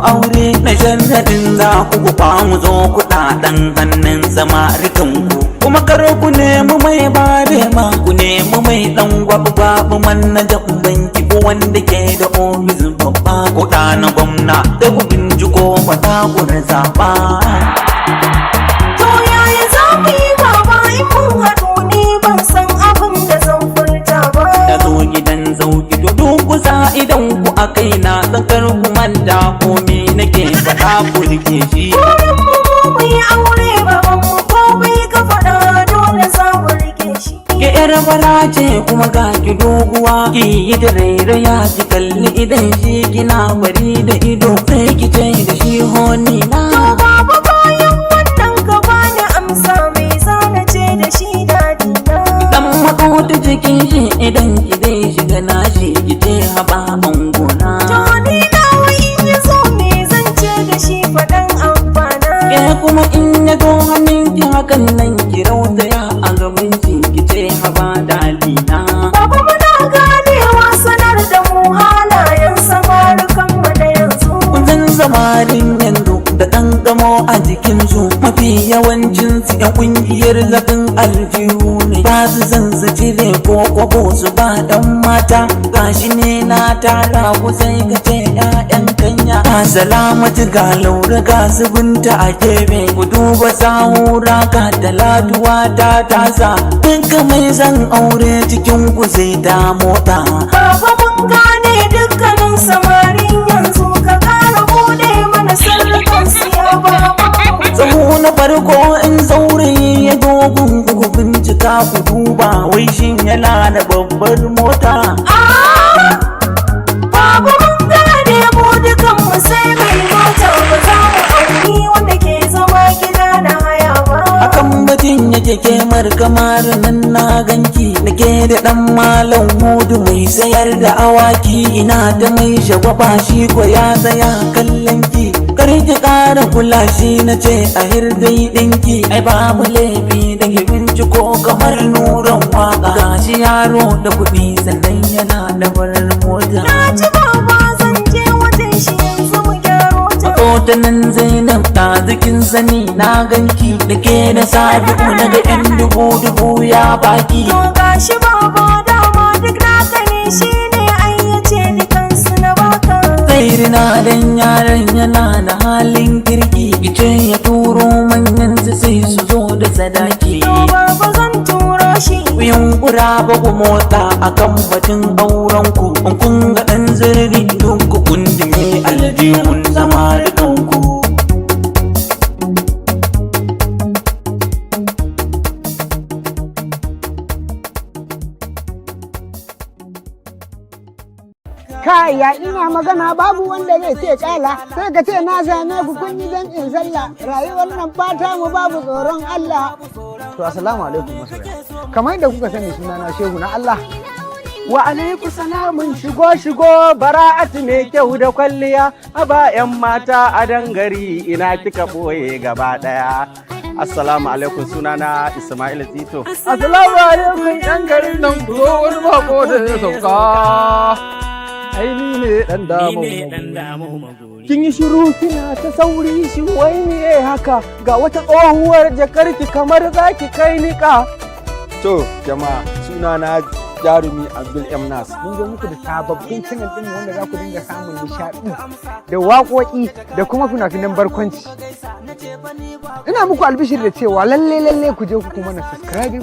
aure na jannatin za ku ba mu zo kuɗaɗen hannun samarikanku. Kuma kar ku nemi mai bare ma ku nemi mai ɗan gwabu man na banki ko wanda ke da ofis babba ko na gwamna da ku binciko mata ku na zaɓa. To yaya za mu yi baba in mun haɗu ne ban san abin da zan furta ba. Da zo gidan zauki to duk kusa idan ku a kaina tsakar ku manta komi nake faɗa ku rike shi. Mu yi aure baban mu ko bai ka faɗa dole za mu rike shi. Ke yar fara ce kuma ga ki doguwa ki yi da rairaya ki kalli idan shi kina bari da ido sai ki ce da shi honi na. To baba bayan wannan ka bani amsa mai zana ce da shi dadi na. Dan makota cikin shi idan ki dai shiga nashi ki ce haba angona. To ni nawa in ya zo me zan ce da shi faɗan amfana. Ke kuma in ya zo hannunki hakan nan ki rautaya a gaban ki ce haba dalina. Baba muna ganewa sanar da mu halayen samarukan mu da yanzu. Kun samarin yanzu da ɗan gamo a jikinsu mafi yawancin su yan ƙungiyar zafin aljihu ne. Ba su san su cire ko kwabo su ba ɗan mata. Gashi ne na tara ku sai ka ce 'ya'yan kanya. Ga salamatu ga laura ga su binta a gefe. Ku duba sahura ga talatuwa ta tasa. Duka mai zan aure cikin ku sai ta motsa. Baba mun gane dukkanin samarin yanzu ka ƙara buɗe mana sirrukan siya baba. Tsawo na farko in saurayi ya dogon ku bincika ku duba wai shin yana da babbar mota. Baba mun gane mu dukan mu sai mai mota ba za mu auri wanda ke zama gida da haya ba. Akan batun yake kemar kamar nan na ganki nake da dan malam hudu mai sayar da awaki ina da mai shagwaba shi ko ya tsaya kallon ki. Kar ki ƙara kula shi na ce a hirdai ɗinki ai babu laifi da ki binciko kamar nuran waka. Gashi yaro da kuɗi sannan yana da farar mota. Na ji baba zan je wajen shi yanzu mu gyaro ta. Hotunan Zainab ta zikin sani na ganki da ke da sabiku na ga 'yan dubu ya baki. To gashi baba dama duk naka ne shi ne ayyace dukansu na baka. Zairina dan yaron yana da halin kirki ice ya turo manyan su sai su zo da sadaki. To baba zan turo shi. Ku yunkura ba ku motsa akan batun auren ku. In kun ga ɗan zirri duk ku kundume aljihun zama da kanku. Kaya ina magana babu wanda zai ce kala sai ka ce na same ku kun yi in sallah rayuwar nan fata mu babu tsoron Allah. To assalamu alaikum masoya. Kamar yadda kuka sani sunana Shehu na Allah. Wa alaikum salamun shigo bara'atu mai kyau da kwalliya a bayan mata a dangari ina kika boye gaba daya. Assalamu alaikum sunana Ismail Tito. Assalamu alaikum yan garin nan ku zo wani bako da ya sauka. Ai ni ne dan damu. Kin yi shiru kina ta sauri shi wai ne haka ga wata tsohuwar jakarki kamar zaki kai nika. To jama'a sunana Jarumi Abdul M. Nas. Mun zo muku da sababbin channel din wanda za ku dinga samun nishaɗi da waƙoƙi da kuma fina-finan barkwanci. Ina muku albishir da cewa lalle ku je ku kuma na subscribe